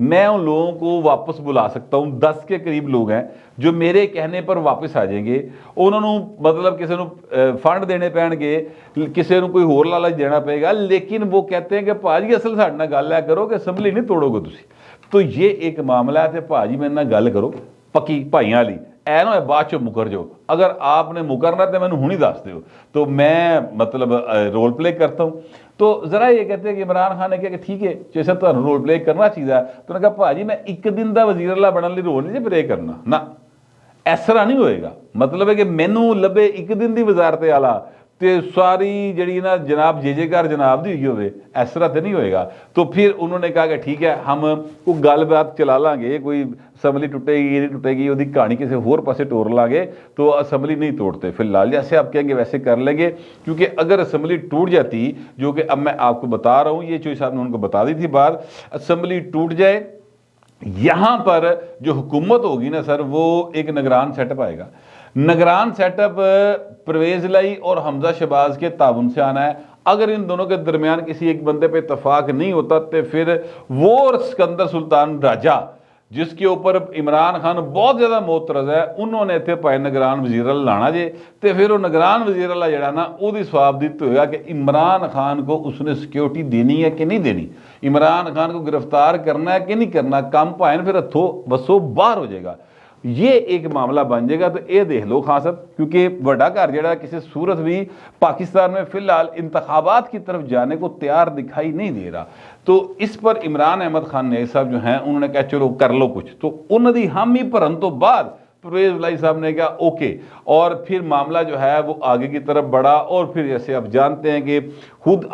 میں ان لوگوں کو واپس بلا سکتا ہوں. 10 کے قریب لوگ ہیں جو میرے کہنے پر واپس آ جائیں گے. انہوں نے مطلب کسی نے فنڈ دینے پین گے, کسی نے کوئی ہور لالچ دینا پے گا, لیکن وہ کہتے ہیں کہ بھاجی اصل ساڈے نال گل ہے کرو کہ اسمبلی نہیں توڑو گے تسی. تو یہ ایک معاملہ ہے تے بھاجی میرے نال گل کرو پکی بھائیاں والی, اے نہ بعد چ مکر جاؤ. اگر آپ نے مکرنا تو مینوں ہن ہی دس دیو, تو میں مطلب رول پلے کرتا ہوں. تو ذرا یہ کہتے ہیں کہ عمران خان نے کہا کہ ٹھیک ہے جیسے تو رول پلے کرنا چاہیے, تو نے کہا بھاجی میں ایک دن دا وزیر اللہ بننے لئی رول نہیں پلے کرنا نا, اس طرح نہیں ہوئے گا. مطلب ہے کہ مینوں لبے ایک دن دی وزارت اعلیٰ تے ساری جڑی نا جناب جے کار جناب دی ہوئی ہوئے, اس طرح تو نہیں ہوئے گا. تو پھر انہوں نے کہا کہ ٹھیک ہے ہم کوئی گل بات چلا لیں گے, کوئی اسمبلی ٹوٹے گی نہیں ٹوٹے گی وہ کہانی کسی ہور پاسے ٹور لیں گے, تو اسمبلی نہیں توڑتے فی الحال. جیسے آپ کہیں گے ویسے کر لیں گے, کیونکہ اگر اسمبلی ٹوٹ جاتی, جو کہ اب میں آپ کو بتا رہا ہوں, یہ چوہدری صاحب نے ان کو بتا دی تھی بات, اسمبلی ٹوٹ جائے یہاں پر جو حکومت ہوگی نا سر, وہ ایک نگران سیٹ اپ آئے گا. نگران سیٹ اپ پرویز لائی اور حمزہ شہباز کے تعاون سے آنا ہے. اگر ان دونوں کے درمیان کسی ایک بندے پہ اتفاق نہیں ہوتا تو پھر وہ سکندر سلطان راجہ جس کے اوپر عمران خان بہت زیادہ معترض ہے, انہوں نے اتنے پائے نگران وزیر اللہ لانا جے, تو پھر وہ نگران وزیر اللہ جڑا نا وہ سواب دیتے ہوئے گا کہ عمران خان کو اس نے سیکیورٹی دینی ہے کہ نہیں دینی, عمران خان کو گرفتار کرنا ہے کہ نہیں کرنا, کم پائن پھر ہتھوں بسوں باہر ہو جائے گا. یہ ایک معاملہ بن جائے گا. تو یہ دیکھ لو خان صاحب, کیونکہ وڈا گھر جڑا کسی صورت بھی پاکستان میں فی الحال انتخابات کی طرف جانے کو تیار دکھائی نہیں دے رہا. تو اس پر عمران احمد خان نیک صاحب جو ہیں انہوں نے کہا چلو کر لو کچھ, تو انہوں نے حامی بھرن تو بعد پرویز لائی صاحب نے کہا اوکے, اور پھر معاملہ جو ہے وہ آگے کی طرف بڑھا. اور پھر جیسے آپ جانتے ہیں کہ خود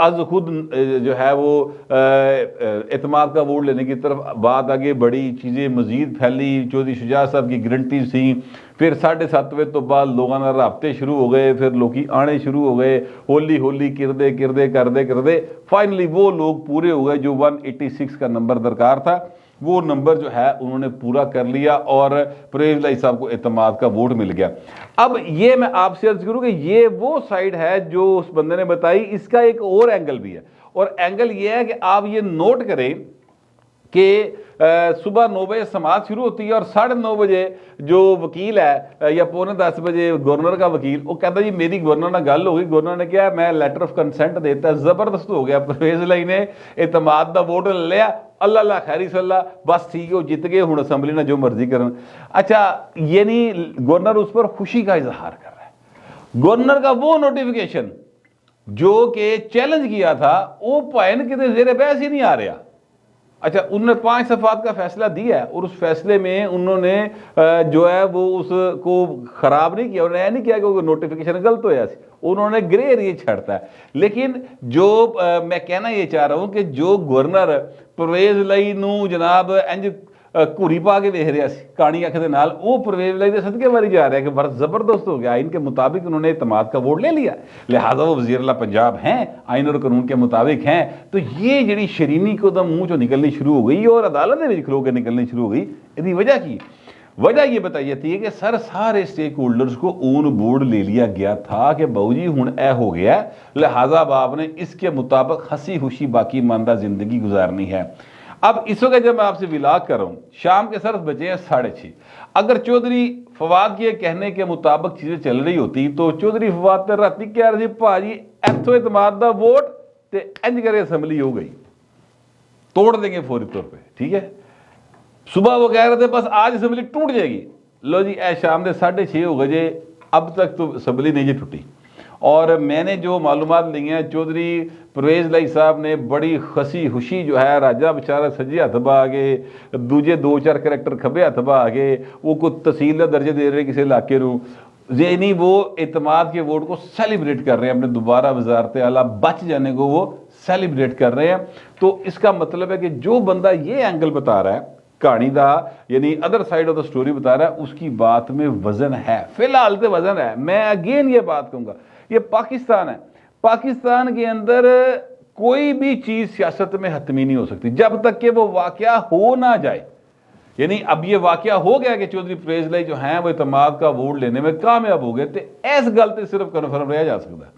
جو ہے وہ اعتماد کا ووٹ لینے کی طرف بات آگے بڑھی, چیزیں مزید پھیلی, چودھری شجاع صاحب کی گارنٹیز تھیں. پھر 7:30 بجے تو بعد لوگوں نے رابطے شروع ہو گئے, پھر لوگ آنے شروع ہو گئے, ہولی کردے فائنلی وہ لوگ پورے ہو گئے جو 186 کا نمبر درکار تھا, وہ نمبر جو ہے انہوں نے پورا کر لیا اور پرویز لائی صاحب کو اعتماد کا ووٹ مل گیا. اب یہ میں آپ سے عرض کروں کہ یہ وہ سائیڈ ہے جو اس بندے نے بتائی. اس کا ایک اور اینگل بھی ہے, اور اینگل یہ ہے کہ آپ یہ نوٹ کریں کہ صبح 9 بجے سماعت شروع ہوتی ہے اور 9:30 بجے جو وکیل ہے یا 9:45 بجے گورنر کا وکیل وہ کہتا جی میری گورنر نے گل ہو گئی, گورنر نے کیا میں لیٹر آف کنسنٹ دیتا ہے. زبردست ہو گیا, پرویز لائی نے اعتماد دا ووٹ لے لیا, اللہ خیری صلی اللہ, بس ٹھیک ہے وہ جیت گئے, ہوں اسمبلی نے جو مرضی کرن. اچھا یعنی گورنر اس پر خوشی کا اظہار کر رہا ہے. گورنر کا وہ نوٹیفیکیشن جو کہ چیلنج کیا تھا وہ پائن کتے زیر بحث ہی نہیں آ رہا. اچھا انہوں نے 5 صفحات کا فیصلہ دیا ہے, اور اس فیصلے میں انہوں نے جو ہے وہ اس کو خراب نہیں کیا, انہوں نے نہیں کیا کہ وہ نوٹیفیکیشن غلط ہوا سی, انہوں نے گرے ایریا چھڑتا ہے. لیکن جو میں کہنا یہ چاہ رہا ہوں کہ جو گورنر پرویز لائی نو جناب انج گھوڑی پا کے دیکھ رہا سی کہانی اکھ دے نال, وہ پرویز لائی دے صدقے ماری جا رہا ہے کہ بڑا زبردست ہو گیا, آئین کے مطابق انہوں نے اعتماد کا ووٹ لے لیا, لہٰذا وہ وزیر اعلیٰ پنجاب ہیں, آئین اور قانون کے مطابق ہیں. تو یہ جڑی شرینی کو دم منہ چوں نکلنی شروع ہو گئی اور عدالت میں کھلو کے نکلنی شروع ہو گئی, اس وجہ کی وجہ یہ بتائی جاتی ہے کہ سر سارے اسٹیک ہولڈرز کو اون بورڈ لے لیا گیا تھا کہ بہو جی ہن اے ہو گیا, لہٰذا اب آپ نے اس کے مطابق ہنسی خوشی باقی ماندہ زندگی گزارنی ہے. اب اس وقت جب میں آپ سے ولاگ کر رہا ہوں, شام کے صرف بجے ہیں 6:30. اگر چودھری فواد کے کہنے کے مطابق چیزیں چل رہی ہوتی تو چودھری فواد پر راتی کہہ رہے تھے پا جی ایتھو اعتماد دا ووٹ تے انج کرے اسمبلی ہو گئی, توڑ دیں گے فوری طور پہ, ٹھیک ہے. صبح وہ کہہ رہے تھے بس آج اسمبلی ٹوٹ جائے گی, لو جی اے شام دے 6:30 ہو گئے, اب تک تو اسمبلی نہیں جی ٹوٹی. اور میں نے جو معلومات لی ہیں چودھری پرویز لائی صاحب نے بڑی خسی خوشی جو ہے راجہ بچارہ سجے ہاتھ با آگے, دوجے 2-4 کریکٹر کھبے ہاتھ با آگے, وہ کوئی تحصیل کا درجے دے رہے کسی علاقے نو, یعنی وہ اعتماد کے ووٹ کو سیلیبریٹ کر رہے ہیں, اپنے دوبارہ وزارت اعلیٰ بچ جانے کو وہ سیلیبریٹ کر رہے ہیں. تو اس کا مطلب ہے کہ جو بندہ یہ اینگل بتا رہا ہے کہانی دا, یعنی other side of the story بتا رہا ہے, اس کی بات میں وزن ہے, فی الحال تو وزن ہے. میں اگین یہ بات کہوں گا, یہ پاکستان ہے, پاکستان کے اندر کوئی بھی چیز سیاست میں حتمی نہیں ہو سکتی جب تک کہ وہ واقعہ ہو نہ جائے. یعنی اب یہ واقعہ ہو گیا کہ چودھری پرویز لائی جو ہیں وہ اعتماد کا ووٹ لینے میں کامیاب ہو گئے, تو اس گل تے صرف کنفرم رہا جا سکتا ہے.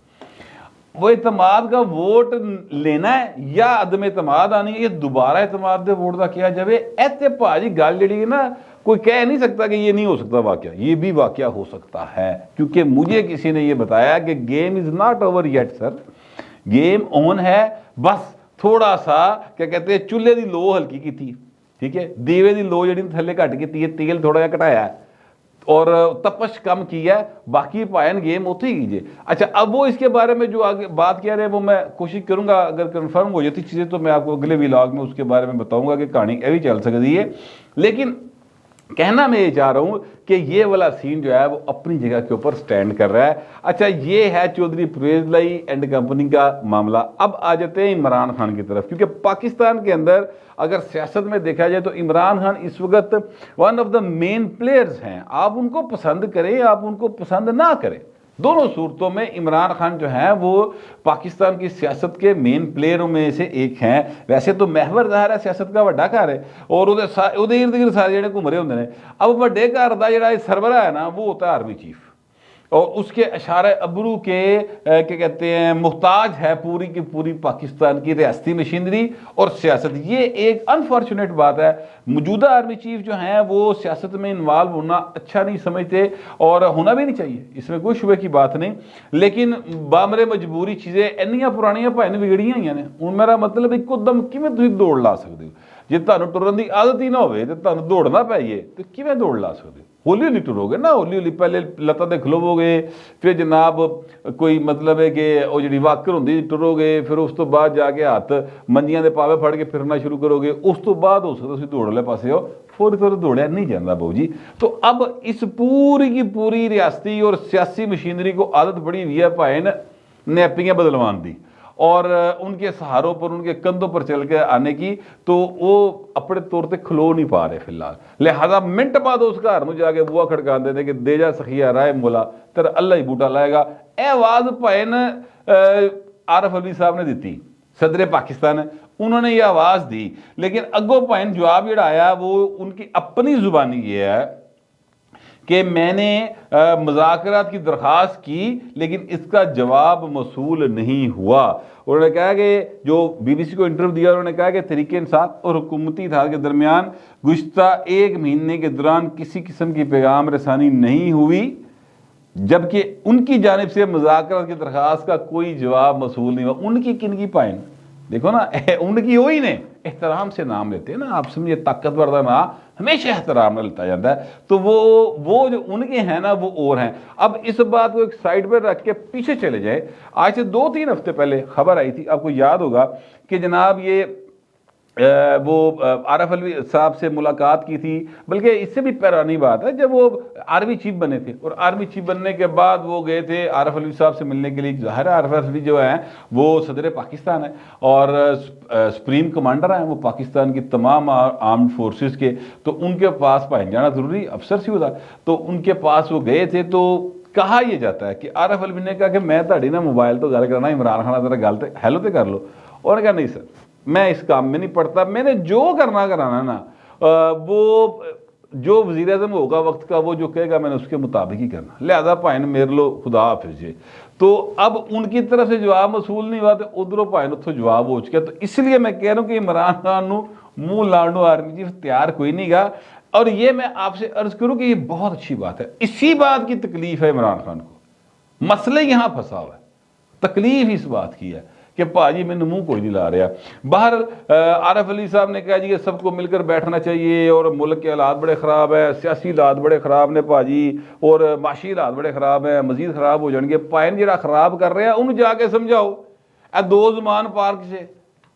وہ اعتماد کا ووٹ لینا ہے یا عدم اعتماد آنی ہے, یہ دوبارہ اعتماد دے ووٹ دا کیا جائے. ایتے پاجی گل جڑی ہے نا, کوئی کہہ نہیں سکتا کہ یہ نہیں ہو سکتا واقعہ, یہ بھی واقعہ ہو سکتا ہے, کیونکہ مجھے کسی نے یہ بتایا کہ game is not over yet sir, game on ہے, بس تھوڑا سا کیا کہتے ہیں چولہے دی لو ہلکی کی تھی, ٹھیک ہے, دیوے دی لو جڑی تھلے گھٹ کی ہے, تیل تھوڑا جہا گھٹایا ہے اور تپش کم کی ہے, باقی پائن گیم ہوتے ہی کیجیے. اچھا اب وہ اس کے بارے میں جو آگے بات کیا رہے ہیں وہ میں کوشش کروں گا, اگر کنفرم ہو جاتی چیزیں تو میں آپ کو اگلے ولاگ میں اس کے بارے میں بتاؤں گا کہ کہانی ایوی چل سکتی ہے. لیکن کہنا میں یہ چاہ رہا ہوں کہ یہ والا سین جو ہے وہ اپنی جگہ کے اوپر سٹینڈ کر رہا ہے. اچھا یہ ہے چودھری پرویز لائی اینڈ کمپنی کا معاملہ. اب آ جاتے ہیں عمران خان کی طرف, کیونکہ پاکستان کے اندر اگر سیاست میں دیکھا جائے تو عمران خان اس وقت one of the main players ہیں. آپ ان کو پسند کریں, آپ ان کو پسند نہ کریں, دونوں صورتوں میں عمران خان جو ہیں وہ پاکستان کی سیاست کے مین پلیئروں میں سے ایک ہیں. ویسے تو محور ظاہر ہے سیاست کا وڈا گھر ہے اور ارد گرد سارے جڑے گھوم رہے ہوندے نے. اب وڈے گھر دا جڑا سربراہ ہے نا وہ ہوتا ہے آرمی چیف, اور اس کے اشارہ ابرو کے کیا کہتے ہیں محتاج ہے پوری کی پوری پاکستان کی ریاستی مشینری اور سیاست. یہ ایک انفارچونیٹ بات ہے, موجودہ آرمی چیف جو ہیں وہ سیاست میں انوالو ہونا اچھا نہیں سمجھتے اور ہونا بھی نہیں چاہیے, اس میں کوئی شبہ کی بات نہیں. لیکن بامرے مجبوری چیزیں اینیاں پرانیاں بھائی بگڑیاں ہوئی نے. ہوں میرا مطلب ایک دم کیویں تسی دوڑ لا سکتے ہو, جی تمہیں ٹرن کی عادت ہی نہ ہوئے تو تمہیں دوڑنا پائیے تو کیویں دوڑ لا سکتے ہو. ہولی ہولی ٹرو گے نا, ہولی ہولی پہلے لتاں تے کھلوو گے, پھر جناب کوئی مطلب ہے کہ وہ جڑی واکر ہوندی ٹرو گے, پھر اس تو بعد جا کے ہاتھ منجیاں دے پاوے پھڑ کے پھرنا شروع کرو گے, اس تو بعد ہو سکتا تسی دوڑ والے پاسے ہو. فوری طور دوڑیا نہیں جاتا بہو جی. تو اب اس پوری کی پوری ریاستی اور سیاسی مشینری کو عادت پڑی ہوئی ہے بھائی نیپیاں بدلوان دی اور ان کے سہاروں پر ان کے کندھوں پر چل کے آنے کی, تو وہ اپنے طور پہ کھلو نہیں پا رہے فی الحال. لہذا منٹ بعد اس گھر میں جا کے بوا کھڑکان دے کہ دے جا سخیا رائے مولا تیرا اللہ ہی بوٹا لائے گا. اے آواز پائن عارف علوی صاحب نے دیتی, صدر پاکستان ہے, انہوں نے یہ آواز دی, لیکن اگوں پائن جواب جڑا آیا وہ ان کی اپنی زبانی یہ ہے کہ میں نے مذاکرات کی درخواست کی لیکن اس کا جواب موصول نہیں ہوا. انہوں نے کہا کہ جو بی بی سی کو انٹرویو دیا, انہوں نے کہا کہ تحریک انصاف اور حکومتی اتحاد کے درمیان گزشتہ 1 مہینے کے دوران کسی قسم کی پیغام رسانی نہیں ہوئی, جبکہ ان کی جانب سے مذاکرات کی درخواست کا کوئی جواب موصول نہیں ہوا. ان کی کن کی پائن دیکھو نا, ان کی وہی نے احترام سے نام لیتے ہیں نا, آپ سمجھے طاقتور دا نام ہمیشہ احترام میں لیتا جاتا ہے, تو وہ جو ان کے ہیں نا وہ اور ہیں. اب اس بات کو ایک سائڈ پہ رکھ کے پیچھے چلے جائے, آج سے 2-3 ہفتے پہلے خبر آئی تھی, آپ کو یاد ہوگا کہ جناب یہ وہ عارف علوی صاحب سے ملاقات کی تھی, بلکہ اس سے بھی پرانی بات ہے جب وہ آرمی چیف بنے تھے, اور آرمی چیف بننے کے بعد وہ گئے تھے عارف علوی صاحب سے ملنے کے لیے. ظاہر ہے عارف علوی جو ہیں وہ صدر پاکستان ہے اور سپریم کمانڈر ہیں وہ پاکستان کی تمام آرمڈ فورسز کے, تو ان کے پاس پہنچ جانا ضروری افسر سی ہوتا, تو ان کے پاس وہ گئے تھے. تو کہا یہ جاتا ہے کہ عارف علوی نے کہا کہ میں تہاڈی نا موبائل تو گل کرنا, عمران خان ذرا گل تے ہیلو تے کر لو. انہوں نے کہا نہیں سر میں اس کام میں نہیں پڑتا, میں نے جو کرنا کرانا نا وہ جو وزیر اعظم ہوگا وقت کا وہ جو کہے گا میں نے اس کے مطابق ہی کرنا, لہذا پائن میرے لو خدا حافظ جی. تو اب ان کی طرف سے جواب موصول نہیں ہوا تو ادھروں پائن اتوں جواب ہو چکا. تو اس لیے میں کہہ رہا ہوں کہ عمران خان نو منہ لانڈو آرمی چیف تیار کوئی نہیں گا, اور یہ میں آپ سے عرض کروں کہ یہ بہت اچھی بات ہے. اسی بات کی تکلیف ہے عمران خان کو, مسئلہ یہاں پھنسا ہوا ہے, تکلیف اس بات کی ہے کہ پاجی میں منہ کوئی نہیں لا رہا. باہر عارف علی صاحب نے کہا جی کہ سب کو مل کر بیٹھنا چاہیے, اور ملک کے حالات بڑے خراب ہیں, سیاسی حالات بڑے خراب نے پاجی, اور معاشی حالات بڑے خراب ہیں, مزید خراب ہو جان گے. پائن جڑا خراب کر رہے ہیں انہوں جا کے سمجھاؤ. اے 2 زمان پارک سے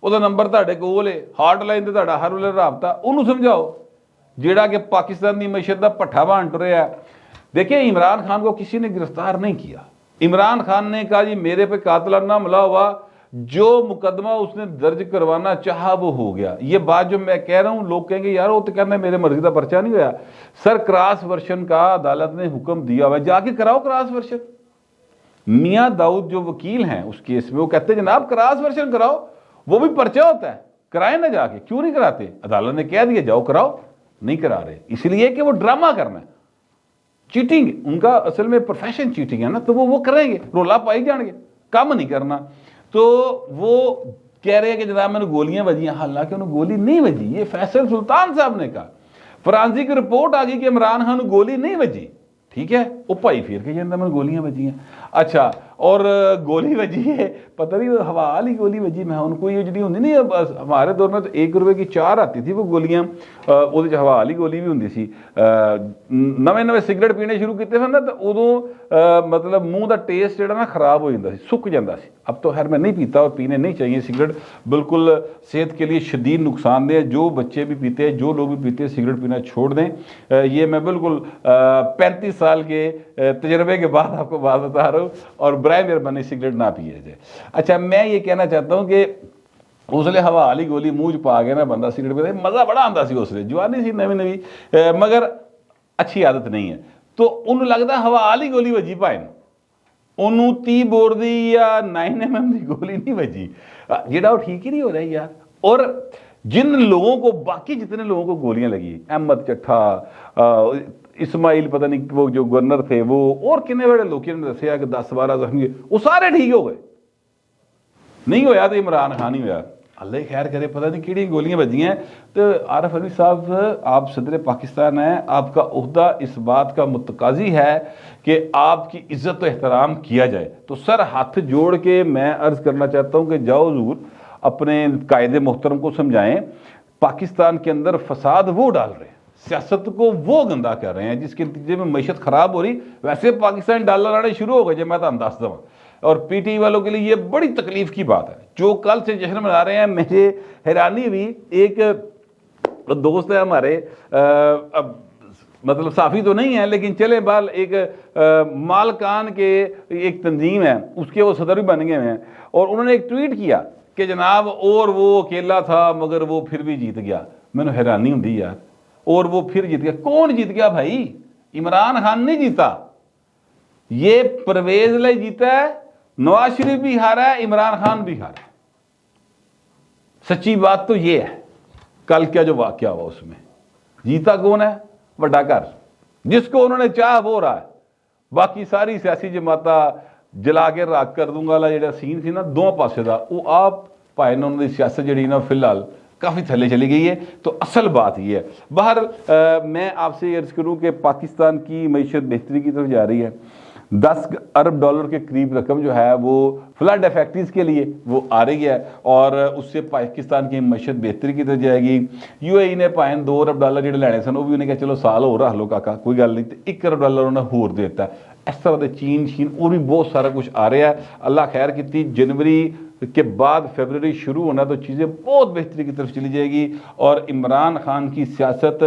وہ نمبر تہاڈے کول ہے, ہاٹ لائن تے تہاڈا ہر ویلے رابطہ, انہوں سمجھاؤ جیڑا کہ پاکستان دی معیشت دا پٹھا بان ٹریا ہے. دیکھیں عمران خان کو کسی نے گرفتار نہیں کیا. عمران خان نے کہا جی میرے پہ قاتلانہ حملہ ہوا, جو مقدمہ اس نے درج کروانا چاہا وہ ہو گیا. یہ بات جو میں کہہ رہا ہوں لوگ کہیں گے یار وہ تو کہنا ہے میرے مرضی کا پرچہ نہیں ہوا. سر کراس ورشن کا عدالت نے حکم دیا ہوا ہے, جا کے کراؤ کراس ورشن. میاں داؤد جو وکیل ہیں اس کیس میں وہ کہتے ہیں جناب کراس ورشن کراؤ, وہ بھی پرچہ ہوتا ہے, کرائیں نہ جا کے. کیوں نہیں کراتے؟ عدالت نے کہہ دیا جاؤ کراؤ, نہیں کرا رہے اس لیے کہ وہ ڈرامہ کرنا ہے, چیٹنگ ان کا اصل میں پروفیشن چیٹنگ ہے نا, تو وہ کریں گے, رولا پائی جان گے. کم نہیں کرنا. تو وہ کہہ رہے ہیں کہ جناب میں نے گولیاں بجی ہیں, حالانکہ انہوں گولی نہیں بجی. یہ فیصل سلطان صاحب نے کہا. فرانسیک رپورٹ آ گئی کہ عمران خان گولی نہیں بجی, ٹھیک ہے, وہ پائی پھر کے جاندہ میں گولیاں بجی ہیں. اچھا, اور گولی بجی ہے, پتہ نہیں وہ ہوا والی گولی بجی. میں ان کو یہ جڑی ہوندی نہیں, ہمارے دور میں تو 1 روپے کی 4 آتی تھی وہ گولیاں, وہ ہوا والی گولی بھی ہوندی سی. نویں سگریٹ پینے شروع کیتے سن نا تو ادو مطلب منہ دا ٹیسٹ جڑا نا خراب ہو جاتا سی, سک جاتا سی. اب تو خیر میں نہیں پیتا اور پینے نہیں چاہیے سگریٹ, بالکل صحت کے لیے شدید نقصان دہ ہے. جو بچے بھی پیتے ہیں, جو لوگ بھی پیتے ہیں, سگریٹ پینا چھوڑ دیں. یہ میں بالکل 35 سال کے تجربے کے بعد آپ کو بات بتا رہا ہوں, اور برائے مہربانی سگریٹ نہ پیے جائے. اچھا, میں یہ کہنا چاہتا ہوں کہ اس لیے ہوا والی گولی منہ پا گیا نا بندہ سگریٹ پہ, مزہ بڑا آتا سی اس لیے, جوانی سی نوی, مگر اچھی عادت نہیں ہے. تو انہوں لگتا ہوا والی گولی وجی پائے, انہوں 30 بور دی یا 9mm دی گولی نہیں بجی. جڑا وہ ٹھیک ہی نہیں ہو رہا یار. اور جن لوگوں کو, باقی جتنے لوگوں کو گولیاں لگی, احمد چٹھا, اسماعیل پتہ نہیں وہ جو گورنر تھے وہ, اور کنے بڑے لوگوں نے دسیا کہ 10-12 زخمی, وہ سارے ٹھیک ہو گئے. نہیں ہویا تو عمران خان ہی ہویا. اللہ خیر کرے, پتہ نہیں کیڑی گولیاں بجی ہیں. تو عارف علوی صاحب, آپ صدر پاکستان ہیں, آپ کا عہدہ اس بات کا متقاضی ہے کہ آپ کی عزت و احترام کیا جائے. تو سر ہاتھ جوڑ کے میں عرض کرنا چاہتا ہوں کہ جاؤ حضور اپنے قائد محترم کو سمجھائیں. پاکستان کے اندر فساد وہ ڈال رہے ہیں, سیاست کو وہ گندہ کر رہے ہیں جس کے نتیجے میں معیشت خراب ہو رہی. ویسے پاکستان ڈالر آنے شروع ہو گئے جو میں تو انداز دوں, اور پی ٹی والوں کے لیے یہ بڑی تکلیف کی بات ہے جو کل سے جشن منا رہے ہیں. مجھے حیرانی ہوئی, ایک دوست ہے ہمارے, مطلب صحافی تو نہیں ہے لیکن چلے بال ایک مالکان کے ایک تنظیم ہے, اس کے وہ صدر بھی بن گئے ہیں, اور انہوں نے ایک ٹویٹ کیا کہ جناب اور وہ اکیلا تھا مگر وہ پھر بھی جیت گیا. میں نے حیرانی ہوندی یار, اور وہ پھر جیت گیا. کون جیت گیا بھائی؟ عمران خان نہیں جیتا, یہ پرویز لے جیتا ہے, نواز شریف بھی ہارا ہے, عمران خان بھی ہارا ہے. سچی بات تو یہ ہے. کل کیا جو واقعہ ہوا اس میں جیتا کون ہے؟ بڑا گھر, جس کو انہوں نے چاہ وہ رہا ہے. باقی ساری سیاسی جماعتہ جلا کے راک کر دوں گا جڑا سین سی نا دو پاسے دا, وہ آپ پائے انہوں نے سیاست جڑی نا فی الحال کافی تھلے چلی گئی ہے. تو اصل بات یہ ہے. بہر میں آپ سے یہ عرض کروں کہ پاکستان کی معیشت بہتری کی طرف جا رہی ہے. 10 ارب ڈالر کے قریب رقم جو ہے وہ فلڈ افیکٹریز کے لیے وہ آ رہی ہے, اور اس سے پاکستان کی معیشت بہتری کی طرف جائے گی. یو اے ای نے پائیں 2 ارب ڈالر جڑے لینے سن, وہ بھی انہیں کہا چلو سال ہو رہا لو کاکا کوئی گل نہیں, تو 1 ارب ڈالر انہیں ہور دیتا ہے. اس طرح دے چین اور بھی بہت سارا کچھ آ رہا ہے. اللہ خیر کی, جنوری کے بعد فیبروری شروع ہونا تو چیزیں بہت بہتری کی طرف چلی جائے گی, اور عمران خان کی سیاست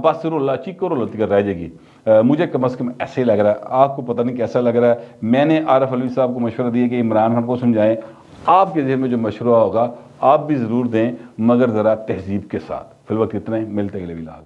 بس رولا چیکو رولتی کر رہ جائے گی. مجھے کم از کم ایسے ہی لگ رہا ہے. آپ کو پتہ نہیں کیسا لگ رہا ہے. میں نے عارف علوی صاحب کو مشورہ دیا کہ عمران خان کو سمجھائیں. آپ کے ذہن میں جو مشورہ ہوگا آپ بھی ضرور دیں, مگر ذرا تہذیب کے ساتھ. فی الوقت اتنا ہی, ملتے اگلے ولاگ.